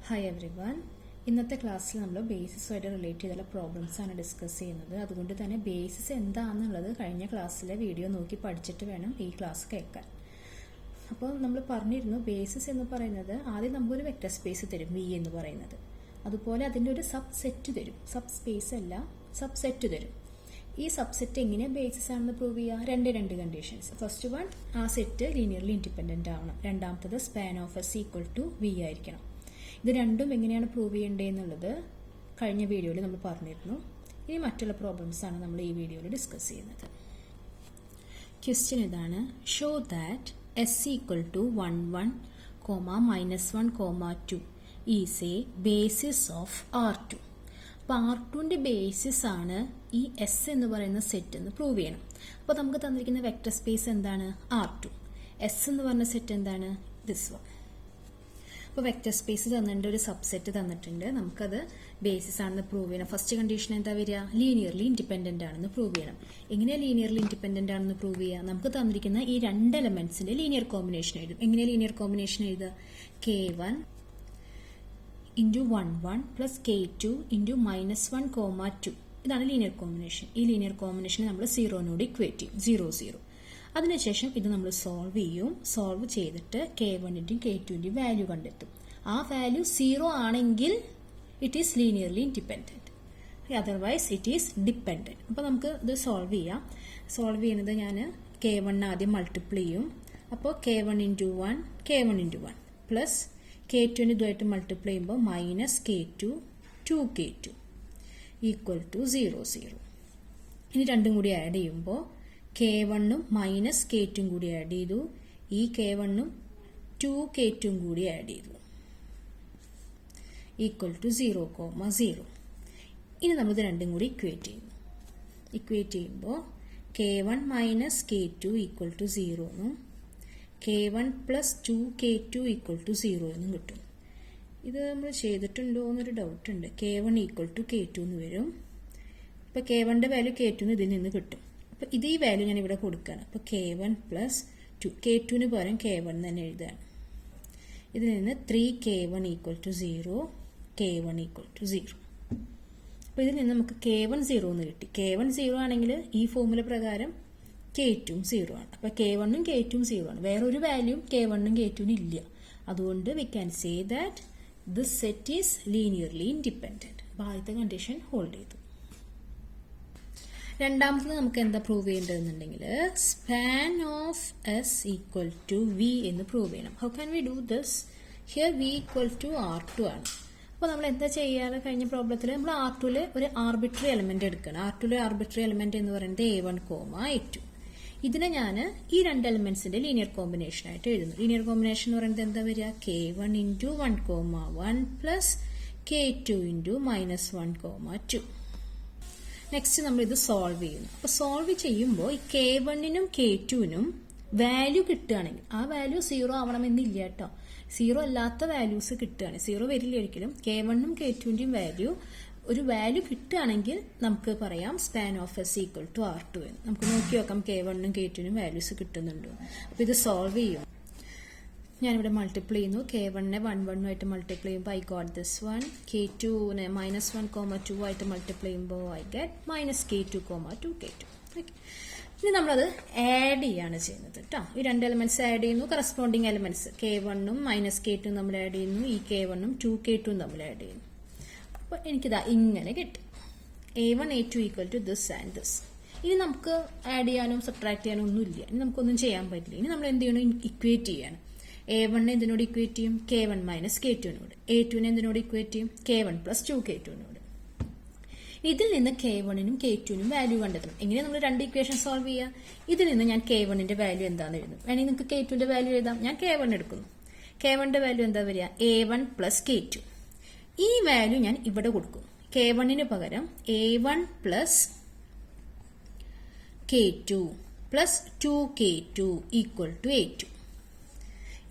Hi every one. ഇന്നത്തെ ക്ലാസ്സിൽ നമ്മൾ ബേസിസുമായിട്ട് റിലേറ്റ് ചെയ്തുള്ള പ്രോബ്ലംസ് ആണ് ഡിസ്കസ് ചെയ്യുന്നത്. അതുകൊണ്ട് തന്നെ ബേസിസ് എന്താണെന്നുള്ളത് കഴിഞ്ഞ ക്ലാസ്സിലെ വീഡിയോ നോക്കി പഠിച്ചിട്ട് വേണം ഈ ക്ലാസ് കേൾക്കാൻ. അപ്പോൾ നമ്മൾ പറഞ്ഞിരുന്നു, ബേസിസ് എന്ന് പറയുന്നത് ആദ്യം നമുക്കൊരു വെക്റ്റർ സ്പേസ് തരും, വി എന്ന് പറയുന്നത്. അതുപോലെ അതിൻ്റെ ഒരു സബ് സെറ്റ് തരും, സബ് സ്പേസ് അല്ല സബ് സെറ്റ് തരും. ഈ സബ്സെറ്റ് എങ്ങനെ ബേസിസ് ആണെന്ന് പ്രൂവ് ചെയ്യുക? രണ്ട് കണ്ടീഷൻസ്. ഫസ്റ്റ് വൺ, ആ സെറ്റ് ലീനിയർലി ഇൻഡിപെൻഡന്റ് ആവണം. രണ്ടാമത്തത് span of S equal to V ആയിരിക്കണം. ഇത് രണ്ടും എങ്ങനെയാണ് പ്രൂവ് ചെയ്യേണ്ടതെന്നുള്ളത് കഴിഞ്ഞ വീഡിയോയിൽ നമ്മൾ പറഞ്ഞിരുന്നു. ഇനി മറ്റുള്ള പ്രോബ്ലംസ് ആണ് നമ്മൾ ഈ വീഡിയോയിൽ ഡിസ്കസ് ചെയ്യുന്നത്. ക്വസ്റ്റ്യൻ ഇതാണ്: show that S equal to 1 1, -1, 2 is a basis of R2. അപ്പോൾ R2ന്റെ ബേസിസ് ആണ് ഈ എസ് എന്ന് പറയുന്ന സെറ്റ് എന്ന് പ്രൂവ് ചെയ്യണം. അപ്പോൾ നമുക്ക് തന്നിരിക്കുന്ന വെക്റ്റർ സ്പേസ് എന്താണ്? R2. എസ് എന്ന് പറഞ്ഞ സെറ്റ് എന്താണ്? This one. അപ്പോൾ വെക്റ്റർ സ്പേസ് തന്നിട്ടുണ്ട്, ഒരു സബ്സെറ്റ് തന്നിട്ടുണ്ട്, നമുക്കത് ബേസിസ് ആണെന്ന് പ്രൂവ് ചെയ്യണം. ഫസ്റ്റ് കണ്ടീഷൻ എന്താ വരിക? ലീനിയർലി ഇൻഡിപെൻഡന്റ് ആണെന്ന് പ്രൂവ് ചെയ്യണം. എങ്ങനെയാണ് ലീനിയർലി ഇൻഡിപെൻഡന്റ് ആണെന്ന് പ്രൂവ് ചെയ്യുക? നമുക്ക് തന്നിരിക്കുന്ന ഈ രണ്ട് എലമെന്റ്സിന്റെ ലീനിയർ കോമ്പിനേഷൻ എഴുതും. എങ്ങനെയാണ് ലീനിയർ കോമ്പിനേഷൻ എഴുതുക? K1 × 1 1 + K2 × -1, 2. ഇതാണ് ലീനിയർ കോമ്പിനേഷൻ. ഈ ലീനിയർ കോമ്പിനേഷനെ നമ്മൾ സീറോനോട് ഇക്വേറ്റ് ചെയ്യും, 0 0. അതിനുശേഷം ഇത് നമ്മൾ സോൾവ് ചെയ്യും. സോൾവ് ചെയ്തിട്ട് K1ന്റെയും K2ന്റെയും വാല്യൂ കണ്ടെത്തും. ആ വാല്യൂ 0 ആണെങ്കിൽ it is linearly independent, otherwise it is dependent. അപ്പോൾ നമുക്ക് ഇത് സോൾവ് ചെയ്യാം. സോൾവ് ചെയ്യുന്നത് ഞാൻ K1 ആദ്യം മൾട്ടിപ്ലൈ ചെയ്യും. അപ്പോൾ K1 × 1, K1 × 1 പ്ലസ് K2ന് ഇതുമായിട്ട് മൾട്ടിപ്ലൈ ചെയ്യുമ്പോൾ -K2 2K2 ഈക്വൽ ടു 0 0. ഇനി രണ്ടും കൂടി ആഡ് ചെയ്യുമ്പോൾ K1ഉം -K2 കൂടി ആഡ് ചെയ്തു. ഈ K1ഉം 2K2 കൂടി ആഡ് ചെയ്തു, ഈക്വൽ ടു 0, 0. ഇനി നമ്മളിത് രണ്ടും കൂടി ഇക്വേറ്റ് ചെയ്യുന്നു. ഇക്വേറ്റ് ചെയ്യുമ്പോൾ K1 - K2 ഈക്വൽ ടു 0 എന്നും K1 + 2K2 ഈക്വൽ ടു 0 എന്നും കിട്ടും. ഇത് നമ്മൾ ചെയ്തിട്ടുണ്ടോ എന്നൊരു ഡൗട്ട് ഉണ്ട്. K1 ഈക്വൽ ടു K2 എന്ന് വരും. ഇപ്പോൾ K1ന്റെ വാല്യൂ K2 ഇതിൽ നിന്ന് കിട്ടും. അപ്പോൾ ഇത് ഈ വാല്യൂ ഞാൻ ഇവിടെ കൊടുക്കുകയാണ്. അപ്പോൾ K1 + 2, K2ന് പകരം K1 തന്നെ എഴുതുകയാണ്. ഇതിൽ നിന്ന് 3K1 equal to 0, K1 equal to 0. അപ്പോൾ ഇതിൽ നിന്ന് നമുക്ക് K1 0 എന്ന് കിട്ടി. K1 0 ആണെങ്കിൽ ഈ ഫോർമുല പ്രകാരം K2 0 ആണ്. അപ്പോൾ K1ഉം K2ഉം 0 ആണ്. വേറൊരു വാല്യൂം K1ഉം K2നും ഇല്ല. അതുകൊണ്ട് we can say that this set is linearly independent. അപ്പോൾ ആദ്യത്തെ കണ്ടീഷൻ ഹോൾഡ് ചെയ്തു. രണ്ടാമത്തത് നമുക്ക് എന്താ പ്രൂവ് ചെയ്യേണ്ടതെന്നുണ്ടെങ്കിൽ span of S equal to V എന്ന് പ്രൂവ് ചെയ്യണം. How can we do this? Here we equal to R2 ആണ്. അപ്പോൾ നമ്മൾ എന്താ ചെയ്യാറ്? കഴിഞ്ഞ പ്രോബ്ലത്തിൽ നമ്മൾ R2ൽ ഒരു ആർബിട്രറി എലമെന്റ് എടുക്കണം. R2ലെ ആർബിട്രറി എലമെന്റ് എന്ന് പറയുന്നത് A1, A2. ഇതിനെ ഞാൻ ഈ രണ്ട് എലമെന്റ്സിന്റെ ലീനിയർ കോമ്പിനേഷൻ ആയിട്ട് എഴുതുന്നു. ലീനിയർ കോമ്പിനേഷൻ എന്ന് പറയുന്നത് എന്താ വരിക? K1 × 1, 1 + K2 × -1, 2. നെക്സ്റ്റ് നമ്മൾ ഇത് സോൾവ് ചെയ്യുന്നു. അപ്പോൾ സോൾവ് ചെയ്യുമ്പോൾ ഈ K1നും K2നും വാല്യൂ കിട്ടുകയാണെങ്കിൽ, ആ വാല്യൂ 0 ആവണമെന്നില്ല കേട്ടോ. 0 അല്ലാത്ത വാല്യൂസ് കിട്ടുകയാണ്, 0 വരില്ല ഒരിക്കലും. K1നും K2ന്റെയും ഒരു വാല്യൂ കിട്ടുകയാണെങ്കിൽ നമുക്ക് പറയാം span of S equal to R2 എന്ന്. നമുക്ക് നോക്കി നോക്കാം K1നും K2നും വാല്യൂസ് കിട്ടുന്നുണ്ടോ. അപ്പോൾ ഇത് സോൾവ് ചെയ്യും. ഞാനിവിടെ മൾട്ടിപ്ലൈ ചെയ്യുന്നു. K1നെ 1 1 ആയിട്ട് മൾട്ടിപ്ലൈ ചെയ്യുമ്പോൾ ഐ ഗോട്ട് ദിസ് വൺ. K2നെ -1, 2 ആയിട്ട് മൾട്ടിപ്ലൈ ചെയ്യുമ്പോൾ ഐ ഗെറ്റ് -K2, 2K2. ഇനി നമ്മളത് ആഡ് ചെയ്യാണ് ചെയ്യുന്നത് കേട്ടോ. ഈ രണ്ട് എലമെന്റ്സ് ആഡ് ചെയ്യുന്നു. കറസ്പോണ്ടിങ് എലമെന്റ്സ് K1ഉം -K2 തമ്മിൽ ആഡ് ചെയ്യുന്നു. ഈ K1ഉം 2K2 തമ്മിൽ ആഡ് ചെയ്യുന്നു. അപ്പോൾ എനിക്കിതാ ഇങ്ങനെ കിട്ടി. A1 A2 equal to this and this. ഇനി നമുക്ക് ആഡ് ചെയ്യാനും സബ്ട്രാക്ട് ചെയ്യാനും ഒന്നുമില്ല. ഇനി നമുക്കൊന്നും ചെയ്യാൻ പറ്റില്ല. ഇനി നമ്മൾ എന്ത് ചെയ്യണം? ഇക്വേറ്റ് ചെയ്യാണ്. A1നെ എന്തിനോട് ഇക്വേറ്റ് ചെയ്യും? K1 - K2നോട്. A2നെ എന്തിനോട് ഇക്വേറ്റ് ചെയ്യും? K1 + 2K2നോട്. ഇതിൽ നിന്ന് K1നും K2നും വാല്യൂ കണ്ടെത്തണം. എങ്ങനെ നമ്മൾ രണ്ട് ഇക്വേഷൻ സോൾവ് ചെയ്യുക? ഇതിൽ നിന്ന് ഞാൻ K1ന്റെ വാല്യൂ എന്താണെന്ന് എഴുതും. വേണമെങ്കിൽ നിങ്ങൾക്ക് K2ന്റെ വാല്യൂ എഴുതാം. ഞാൻ K1 എടുക്കുന്നു. K1ന്റെ വാല്യൂ എന്താ വരിക? A1 + K2. ഈ വാല്യൂ ഞാൻ ഇവിടെ കൊടുക്കും. K1ന് പകരം A1 + K2 + 2K2 equal to A2.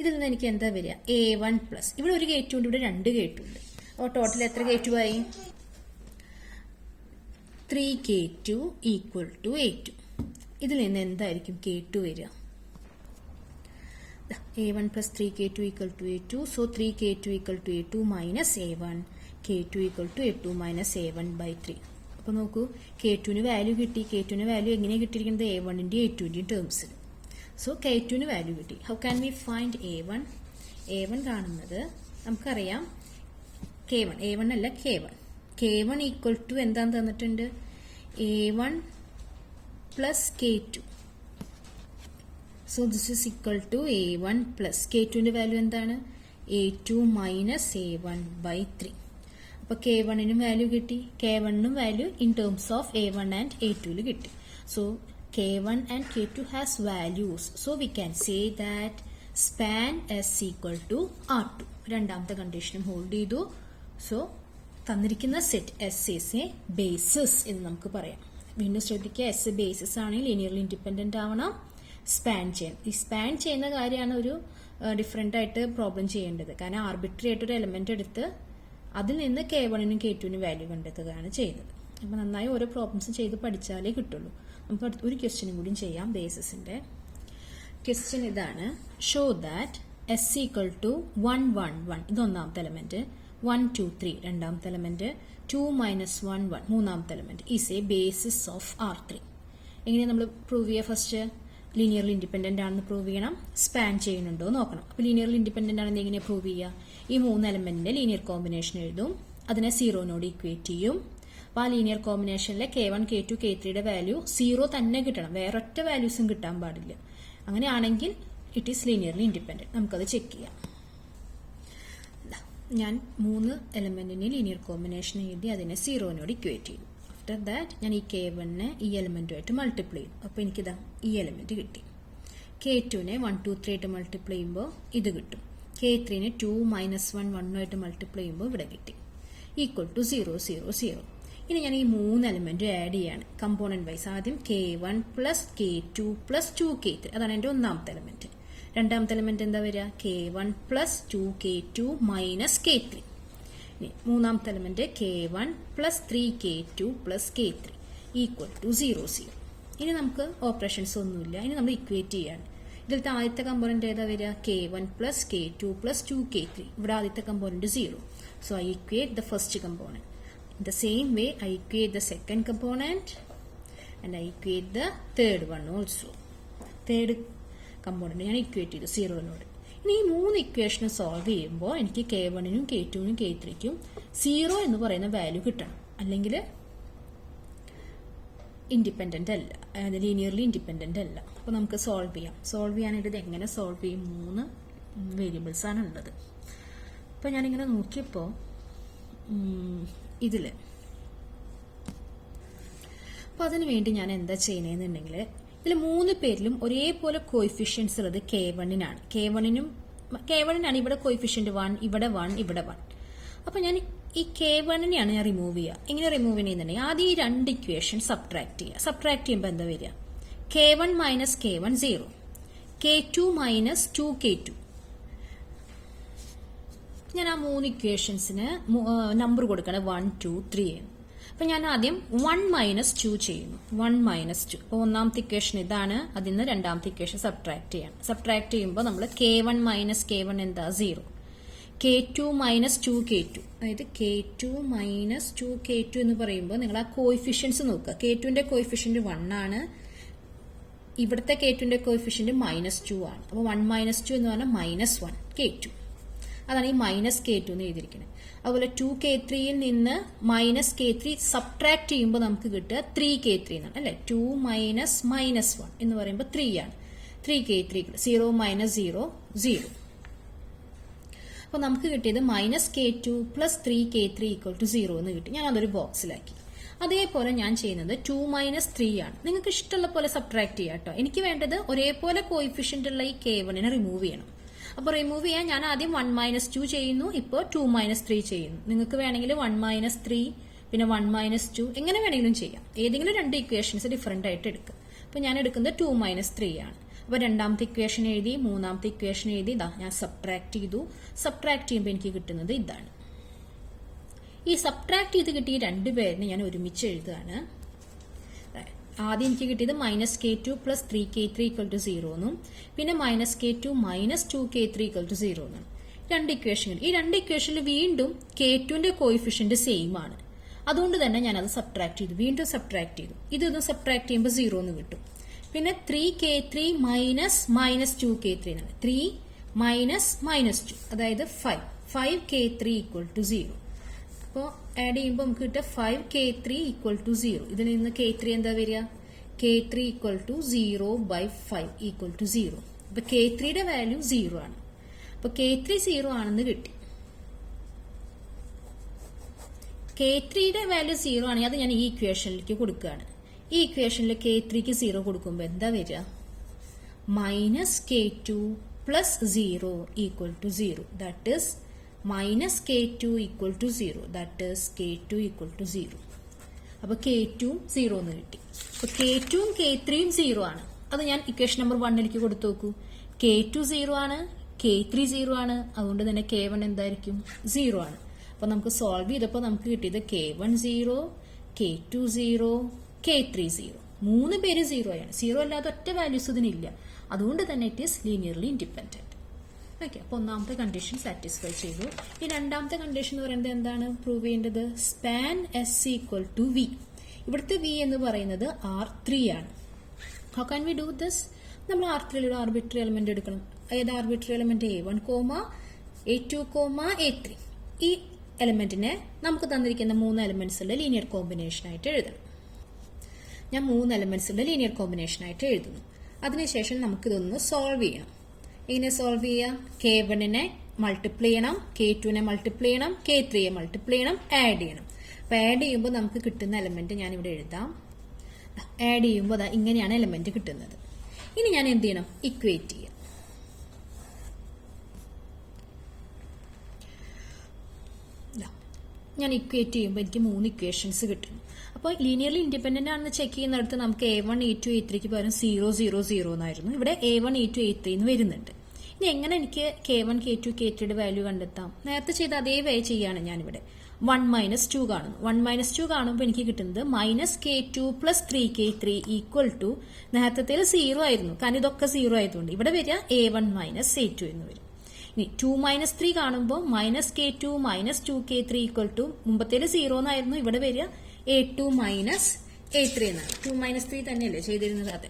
ഇതിൽ നിന്ന് എനിക്ക് എന്താ വരിക? A1 + ഇവിടെ ഒരു K2 ഉണ്ട്, ഇവിടെ രണ്ട് K2 ഉണ്ട്. അപ്പോൾ ടോട്ടൽ എത്ര K2 ആയി? 3K2 equal to A2. ഇതിൽ നിന്ന് എന്തായിരിക്കും K2 വരിക? a1 plus 3k2 equal to a2. So 3k2 equal to a2 minus a1. k2 equal to a2 minus a1 by 3. അപ്പോൾ നോക്കൂ k2ന് വാല്യൂ കിട്ടി. k2ന് വാല്യൂ എങ്ങനെയാണ് കിട്ടിയിരിക്കുന്നത്? a1ൻ്റെ a2ൻ്റെയും ടേംസിൽ. സോ k2ന് വാല്യൂ കിട്ടി. How can we find a1? a1 കാണുന്നത് നമുക്കറിയാം k1. a1 അല്ല k1. k1 equal to എന്താന്ന് തന്നിട്ടുണ്ട്? a1 plus k2. So this is equal to a1 plus k2ന്റെ വാല്യൂ എന്താണ്? a2 minus a1 by 3. അപ്പോൾ k1നും വാല്യൂ കിട്ടി. k1നും value in terms of a1 and a2 കിട്ടി. So k1 and k2 has values. So we can say that span S equal to R2. രണ്ടാമത്തെ കണ്ടീഷനും hold ചെയ്തു. സോ തന്നിരിക്കുന്ന set S is a basis എന്ന് നമുക്ക് പറയാം. വീണ്ടും ശ്രദ്ധിക്കുക, എസ് ബേസിസ് ആണെങ്കിൽ ലീനിയർലി ഇൻഡിപെൻഡന്റ് ആവണം, സ്പാൻ ചെയ്യണം. ഈ സ്പാൻ ചെയ്യുന്ന കാര്യമാണ് ഒരു ഡിഫറെൻ്റ് ആയിട്ട് പ്രോബ്ലം ചെയ്യേണ്ടത്. കാരണം ആർബിട്രറി ആയിട്ടൊരു എലമെന്റ് എടുത്ത് അതിൽ നിന്ന് k1നും k2നും വാല്യൂ കണ്ടെത്തുകയാണ് ചെയ്യുന്നത്. അപ്പോൾ നന്നായി ഓരോ പ്രോബ്ലംസ് ചെയ്ത് പഠിച്ചാലേ കിട്ടുള്ളൂ. നമുക്ക് ഒരു ക്വസ്റ്റ്യനും കൂടി ചെയ്യാം ബേസിസിന്റെ. ക്വസ്റ്റ്യൻ ഇതാണ്: show that S equal to 1 1 1 ഇത് ഒന്നാമത്തെ എലമെന്റ്, 1 2 3 രണ്ടാമത്തെ എലമെന്റ്, 2 minus 1 1 മൂന്നാമത്തെ element is a basis of R3. എങ്ങനെയാണ് നമ്മൾ പ്രൂവ് ചെയ്യുക? ഫസ്റ്റ് ലീനിയർലി ഇൻഡിപെൻഡന്റ് ആണെന്ന് പ്രൂവ് ചെയ്യണം, സ്പാൻ ചെയ്യുന്നുണ്ടോ നോക്കണം. അപ്പോൾ ലീനിയർലി ഇൻഡിപെൻഡന്റ് ആണെന്ന് എങ്ങനെ പ്രൂവ് ചെയ്യുക? ഈ മൂന്ന് എലമെന്റിന്റെ ലീനിയർ കോമ്പിനേഷൻ എഴുതും, അതിനെ 0നോട് ഇക്വേറ്റ് ചെയ്യും. അപ്പോൾ ആ ലീനിയർ കോമ്പിനേഷനിലെ k1 k2 k3യുടെ വാല്യൂ 0 തന്നെ കിട്ടണം, വേറെ ഒറ്റ വാല്യൂസും കിട്ടാൻ പാടില്ല. അങ്ങനെയാണെങ്കിൽ ഇറ്റ് ഈസ് ലീനിയർലി ഇൻഡിപെൻഡന്റ്. നമുക്കത് ചെക്ക് ചെയ്യാം. ഞാൻ മൂന്ന് എലമെന്റിന് ലീനിയർ കോമ്പിനേഷൻ എഴുതി അതിനെ 0നോട് ഇക്വേറ്റ് ചെയ്തു. ആഫ്റ്റർ ദാറ്റ് ഞാൻ ഈ k1നെ ഈ എലമെന്റുമായിട്ട് മൾട്ടിപ്ലൈ ചെയ്തു. അപ്പോൾ എനിക്കിതാ ഈ എലമെന്റ് കിട്ടി. k2നെ 1 2 3 ആയിട്ട് മൾട്ടിപ്ലൈ ചെയ്യുമ്പോൾ ഇത് കിട്ടും. k3നെ 2 minus 1 1 ആയിട്ട് മൾട്ടിപ്ലൈ ചെയ്യുമ്പോൾ ഇവിടെ കിട്ടി. Equal to 0 0 0. ഇനി ഞാൻ ഈ മൂന്ന് എലമെന്റ് ആഡ് ചെയ്യാണ് കമ്പോണന്റ് വൈസ്. ആദ്യം k1 plus k2 plus 2k3, അതാണ് എൻ്റെ ഒന്നാമത്തെ എലമെന്റ്. രണ്ടാമത്തെ എലമെന്റ് എന്താ വരിക? k1 plus 2k2 minus k3. മൂന്നാമത്തെ element k1 plus 3k2 plus k3 equal to 0 0. ഇനി നമുക്ക് ഓപ്പറേഷൻസ് ഒന്നുമില്ല, ഇനി നമ്മൾ ഇക്വേറ്റ് ചെയ്യാണ്. ഇതിലത്തെ ആദ്യത്തെ കമ്പോണന്റ് ഏതാ വരിക? k1 plus k2 plus 2k3. ഇവിടെ ആദ്യത്തെ component 0. So I equate the first component. In the same way, I equate the second component and I equate the third one also. Third component ഞാൻ equate ചെയ്തു 0നോട്. ഇനി ഈ മൂന്ന് ഇക്വേഷനും solve ചെയ്യുമ്പോൾ എനിക്ക് k1നും k2നും k3ക്കും 0 എന്ന് പറയുന്ന വാല്യൂ കിട്ടണം, അല്ലെങ്കിൽ ഇൻഡിപെൻഡന്റ് അല്ല, അതായത് ലീനിയർലി ഇൻഡിപെൻഡന്റ് അല്ല. അപ്പോൾ നമുക്ക് സോൾവ് ചെയ്യാം. സോൾവ് ചെയ്യാനായിട്ട് ഇത് എങ്ങനെ സോൾവ് ചെയ്യും? മൂന്ന് വേരിയബിൾസ് ആണ് ഉള്ളത്. അപ്പോൾ ഞാനിങ്ങനെ നോക്കിയപ്പോൾ ഇതിൽ അപ്പോൾ അതിനു വേണ്ടി ഞാൻ എന്താ ചെയ്യുന്നതെന്നുണ്ടെങ്കിൽ ഇതിൽ മൂന്ന് പേരിലും ഒരേപോലെ കോയിഫിഷ്യൻസ് ഉള്ളത് k1നാണ്. k1നാണ് ഇവിടെ കോയിഫിഷ്യന്റ് 1, ഇവിടെ 1, ഇവിടെ 1. അപ്പോൾ ഞാൻ ഈ k1നെയാണ് ഞാൻ റിമൂവ് ചെയ്യുക. എങ്ങനെ റിമൂവ് ചെയ്യുന്നുണ്ടെങ്കിൽ ആദ്യം ഈ രണ്ട് ഇക്വേഷൻ സബ്ട്രാക്ട് ചെയ്യുക. സബ്ട്രാക്ട് ചെയ്യുമ്പോൾ എന്താ വരിക? k1 minus k1 0, k2 minus 2k2. ഞാൻ ആ മൂന്ന് ഇക്വേഷൻസിന് നമ്പർ കൊടുക്കണം 1 2 3 എന്ന്. അപ്പം ഞാൻ ആദ്യം 1 മൈനസ് 2 ചെയ്യുന്നു. 1 മൈനസ് 2. അപ്പോൾ ഒന്നാമത്തെ ഇക്വേഷൻ ഇതാണ്, അതിൽ നിന്ന് രണ്ടാമത്തെ ഇക്വേഷൻ സബ്ട്രാക്ട് ചെയ്യണം. സബ്ട്രാക്ട് ചെയ്യുമ്പോൾ നമ്മൾ k1 മൈനസ് k1 എന്താ? 0. k2 മൈനസ് 2k2, അതായത് k2 മൈനസ് 2k2 എന്ന് പറയുമ്പോൾ നിങ്ങൾ ആ കോയിഫിഷ്യൻസ് നോക്കുക. k2ന്റെ കോയിഫിഷ്യന്റ് 1 ആണ്, ഇവിടുത്തെ k2ന്റെ കോയിഫിഷ്യന്റ് -2 ആണ്. അപ്പോൾ 1 മൈനസ് 2 എന്ന് പറഞ്ഞാൽ -1 k2. അതാണ് ഈ മൈനസ് k2 എന്ന് എഴുതിയിരിക്കുന്നത്. അതുപോലെ 2k3യിൽ നിന്ന് മൈനസ് k3 സബ്ട്രാക്ട് ചെയ്യുമ്പോൾ നമുക്ക് കിട്ടുക 3k3 എന്നാണ്, അല്ലെ? 2 മൈനസ് -1 എന്ന് പറയുമ്പോൾ 3 ആണ്. 3k3 0 minus 0 0. അപ്പോൾ നമുക്ക് കിട്ടിയത് -k2 plus 3k3 equal to 0 എന്ന് കിട്ടി. ഞാൻ അതൊരു ബോക്സിലാക്കി. അതേപോലെ ഞാൻ ചെയ്യുന്നത് 2 മൈനസ് 3 ആണ്. നിങ്ങൾക്ക് ഇഷ്ടമുള്ള പോലെ സബ്ട്രാക്ട് ചെയ്യാം കേട്ടോ. എനിക്ക് വേണ്ടത് ഒരേപോലെ കോയിഫിഷ്യന്റ് ഉള്ള ഈ k1നെ റിമൂവ് ചെയ്യണം. അപ്പോൾ റിമൂവ് ചെയ്യാൻ ഞാൻ ആദ്യം 1 മൈനസ് 2 ചെയ്യുന്നു, ഇപ്പോൾ 2 മൈനസ് 3 ചെയ്യുന്നു. നിങ്ങൾക്ക് വേണമെങ്കിൽ 1 മൈനസ് 3 പിന്നെ 1 മൈനസ് 2 എങ്ങനെ വേണമെങ്കിലും ചെയ്യാം. ഏതെങ്കിലും രണ്ട് ഇക്വേഷൻസ് ഡിഫറെന്റ് ആയിട്ട് എടുക്കുക. അപ്പോൾ ഞാൻ എടുക്കുന്നത് 2 മൈനസ് 3 ആണ്. അപ്പോൾ രണ്ടാമത്തെ ഇക്വേഷൻ എഴുതി, മൂന്നാമത്തെ ഇക്വേഷൻ എഴുതി, ഇതാ ഞാൻ സബ്ട്രാക്ട് ചെയ്തു. സബ്ട്രാക്ട് ചെയ്യുമ്പോൾ എനിക്ക് കിട്ടുന്നത് ഇതാണ്. ഈ സബ്ട്രാക്ട് ചെയ്ത് കിട്ടിയ രണ്ടുപേരിനെ ഞാൻ ഒരുമിച്ച് എഴുതുകയാണ്. ആദ്യം എനിക്ക് കിട്ടിയത് -k2 + 3k3 = 0 എന്നും പിന്നെ -k2 - 2k3 = 0 എന്നും രണ്ട് ഇക്വേഷൻ. ഈ രണ്ട് ഇക്വേഷനിൽ വീണ്ടും k2ന്റെ കോയിഫിഷ്യന്റ് സെയിം ആണ്. അതുകൊണ്ട് തന്നെ ഞാൻ അത് സബ്ട്രാക്ട് ചെയ്തു, വീണ്ടും സബ്ട്രാക്ട് ചെയ്തു. ഇതൊന്ന് സബ്ട്രാക്ട് ചെയ്യുമ്പോൾ 0 എന്ന് കിട്ടും. പിന്നെ 3k3 - 2k3 ആണ്. 3 - -2 അതായത് 5k3 = 0. അപ്പോൾ ആഡ് ചെയ്യുമ്പോൾ നമുക്ക് കിട്ടുക 5k3 = 0. ഇതിൽ നിന്ന് k3 എന്താ വരിക? k3 = 0/5 = 0. അപ്പൊ k3യുടെ വാല്യൂ 0 ആണ്. അപ്പൊ k3 0 ആണെന്ന് കിട്ടി. k3യുടെ വാല്യൂ 0 ആണെങ്കിൽ അത് ഞാൻ ഈ ഇക്വേഷനിലേക്ക് കൊടുക്കുകയാണ്. ഈ ഇക്വേഷനിൽ k3ക്ക് 0 കൊടുക്കുമ്പോൾ എന്താ വരിക? -k2 + 0 = 0. That is -k2 = 0. That is k2 = 0. അപ്പൊ k2 0 എന്ന് കിട്ടി. അപ്പൊ k2ഉം k3യും 0 ആണ്. അത് ഞാൻ ഇക്വേഷൻ നമ്പർ 1ലേക്ക് കൊടുത്തു നോക്കൂ. k2 0 ആണ്, k3 0 ആണ്. അതുകൊണ്ട് തന്നെ k1 എന്തായിരിക്കും? 0 ആണ്. അപ്പൊ നമുക്ക് സോൾവ് ചെയ്തപ്പോൾ നമുക്ക് കിട്ടിയത് k1 0, k2 0, k3 0. 3 പേര് 0 ആണ്. 0 അല്ലാതെ ഒറ്റ വാല്യൂസ് ഇതിനില്ല. അതുകൊണ്ട് തന്നെ it is linearly independent. Okay, അപ്പൊ ഒന്നാമത്തെ കണ്ടീഷൻ സാറ്റിസ്ഫൈ ചെയ്തു. ഈ രണ്ടാമത്തെ കണ്ടീഷൻ എന്ന് പറയുന്നത് എന്താണ് പ്രൂവ് ചെയ്യേണ്ടത്? Span S = V. ഇവിടുത്തെ V എന്ന് പറയുന്നത് R3 ആണ്. How can we do this? നമ്മൾ R3 ഒരു ആർബിട്രറി എലമെന്റ് എടുക്കണം. ഏത് arbitrary element? A1, A2, A3. ഈ എലമെന്റിനെ നമുക്ക് തന്നിരിക്കുന്ന 3 എലമെന്റ്സുള്ള ലീനിയർ കോമ്പിനേഷൻ ആയിട്ട് എഴുതണം. ഞാൻ 3 എലമെന്റ്സുള്ള ലീനിയർ കോമ്പിനേഷൻ ആയിട്ട് എഴുതുന്നു. അതിനുശേഷം നമുക്കിതൊന്ന് സോൾവ് ചെയ്യണം. എങ്ങനെ സോൾവ് ചെയ്യാം? k1നെ മൾട്ടിപ്ലൈ ചെയ്യണം, k2നെ മൾട്ടിപ്ലൈ ചെയ്യണം, k3യെ മൾട്ടിപ്ലൈ ചെയ്യണം, ആഡ് ചെയ്യണം. അപ്പൊ ആഡ് ചെയ്യുമ്പോൾ നമുക്ക് കിട്ടുന്ന എലമെന്റ് ഞാൻ ഇവിടെ എഴുതാം. ആഡ് ചെയ്യുമ്പോൾ ഇങ്ങനെയാണ് എലമെന്റ് കിട്ടുന്നത്. ഇനി ഞാൻ എന്ത് ചെയ്യണം? ഇക്വേറ്റ് ചെയ്യാം. ഞാൻ ഇക്വേറ്റ് ചെയ്യുമ്പോൾ എനിക്ക് 3 ഇക്വേഷൻസ് കിട്ടും. അപ്പോൾ ലീനിയർലി ഇൻഡിപെൻഡന്റ് ആണെന്ന് ചെക്ക് ചെയ്യുന്നിടത്ത് നമുക്ക് A1, A2, A3ക്ക് പകരം 0, 0, 0 എന്നായിരുന്നു. ഇവിടെ A1, A2, A3 എന്ന് വരുന്നുണ്ട്. ഇനി എങ്ങനെ എനിക്ക് k1, k2, k3യുടെ വാല്യൂ കണ്ടെത്താം? നേരത്തെ ചെയ്ത അതേ വേ ചെയ്യാണ് ഞാനിവിടെ. 1 - 2 കാണുന്നു. 1 - 2 കാണുമ്പോൾ എനിക്ക് കിട്ടുന്നത് -k2 + 3k3 = നേരത്തെ 0 ആയിരുന്നു. കാരണം ഇതൊക്കെ 0 ആയതുകൊണ്ട് ഇവിടെ വരിക A1 - A2 എന്ന് വരും. ഇനി 2 - 3 കാണുമ്പോൾ -k2 - 2k3 = മുമ്പത്തേല് 0 എന്നായിരുന്നു. ഇവിടെ വരിക A2 - A3 എന്നാണ്. 2 - 3 തന്നെയല്ലേ ചെയ്തിരുന്നത്? അതെ.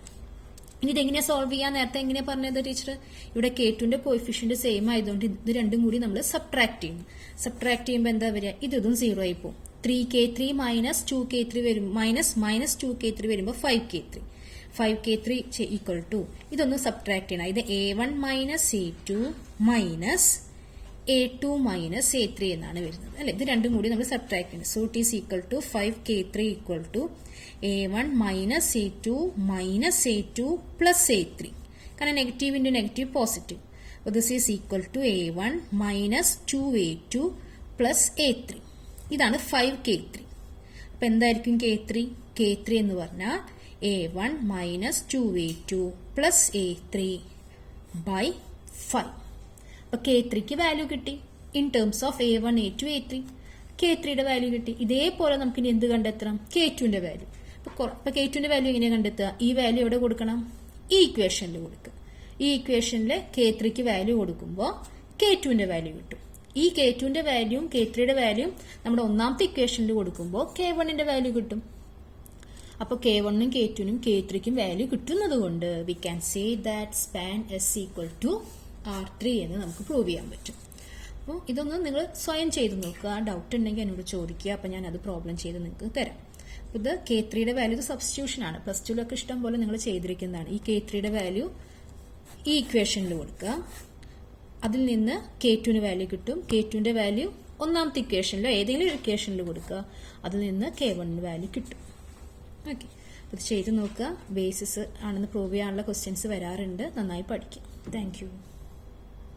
ഇനി ഇതെങ്ങനെയാ സോൾവ് ചെയ്യാൻ? നേരത്തെ എങ്ങനെയാ പറഞ്ഞത് ടീച്ചർ? ഇവിടെ k2ന്റെ കോയിഫിഷ്യന്റ് സെയിം ആയതുകൊണ്ട് ഇത് രണ്ടും കൂടി നമ്മൾ സബ്ട്രാക്ട് ചെയ്യും. സബ്ട്രാക്ട് ചെയ്യുമ്പോൾ എന്താ വരിക? ഇതും 0 ആയി പോകും. 3k3 - 2k3 വരും. -2k3 വരുമ്പോൾ 5k3. 5k3 = ഇതൊന്ന് സബ്ട്രാക്ട് ചെയ്യണം. ഇത് A1 - A2 - A2 - A3 എന്നാണ് വരുന്നത് അല്ലെ? ഇത് രണ്ടും കൂടി നമ്മൾ സബ്ട്രാക്ട് ചെയ്യണം. So it is equal to 5k3 = A1 - A2 - A2 + A3. കാരണം നെഗറ്റീവ് ഇൻറ്റു നെഗറ്റീവ് പോസിറ്റീവ്. അപ്പോൾ this is equal to A1 - 2A2 + A3. ഇതാണ് 5k3. അപ്പൊ എന്തായിരിക്കും k3? k3 എന്ന് പറഞ്ഞാൽ A1 - 2A2 + A3 by 5. അപ്പൊ k3ക്ക് വാല്യൂ കിട്ടി in terms of A1, A2, A3. k3യുടെ വാല്യൂ കിട്ടി. ഇതേപോലെ നമുക്ക് ഇനി എന്ത് കണ്ടെത്തണം? k2ന്റെ വാല്യൂ. അപ്പൊ k2ന്റെ വാല്യൂ എങ്ങനെയാണ് കണ്ടെത്തുക? ഈ വാല്യൂ എവിടെ കൊടുക്കണം? ഈ ഇക്വേഷനിൽ കൊടുക്കുക. ഈ ഇക്വേഷനിൽ k3ക്ക് വാല്യൂ കൊടുക്കുമ്പോൾ k2ന്റെ വാല്യൂ കിട്ടും. ഈ k2ന്റെ വാല്യൂയും k3യുടെ വാല്യൂയും നമ്മുടെ ഒന്നാമത്തെ ഇക്വേഷനിൽ കൊടുക്കുമ്പോൾ k1ന്റെ വാല്യൂ കിട്ടും. അപ്പോൾ k1നും k2നും k3ക്കും വാല്യൂ കിട്ടുന്നത് കൊണ്ട് V can say that span S = R3 എന്ന് നമുക്ക് പ്രൂവ് ചെയ്യാൻ പറ്റും. അപ്പോൾ ഇതൊന്ന് നിങ്ങൾ സ്വയം ചെയ്ത് നോക്കുക. ഡൗട്ട് ഉണ്ടെങ്കിൽ എന്നോട് ചോദിക്കുക. അപ്പോൾ ഞാൻ അത് പ്രോബ്ലം ചെയ്ത് നിങ്ങൾക്ക് തരാം. ഇത് k3യുടെ വാല്യൂ ഇത് സബ്സ്റ്റിറ്റ്യൂഷൻ ആണ്. +2 ഇഷ്ടം പോലെ നിങ്ങൾ ചെയ്തിരിക്കുന്നതാണ്. ഈ k3യുടെ വാല്യൂ ഈ ഇക്വേഷനിൽ കൊടുക്കുക. അതിൽ നിന്ന് k2ന് വാല്യൂ കിട്ടും. k2ന്റെ വാല്യൂ ഒന്നാമത്തെ ഇക്വേഷനിലോ ഏതെങ്കിലും ഒരു ഇക്വേഷനിൽ കൊടുക്കുക. അതിൽ നിന്ന് k1ന് വാല്യൂ കിട്ടും. ഓക്കെ, ഇത് ചെയ്ത് നോക്കുക. ബേസിസ് ആണെന്ന് പ്രൂവ് ചെയ്യാനുള്ള ക്വസ്റ്റ്യൻസ് വരാറുണ്ട്. നന്നായി പഠിക്കുക. Thank you.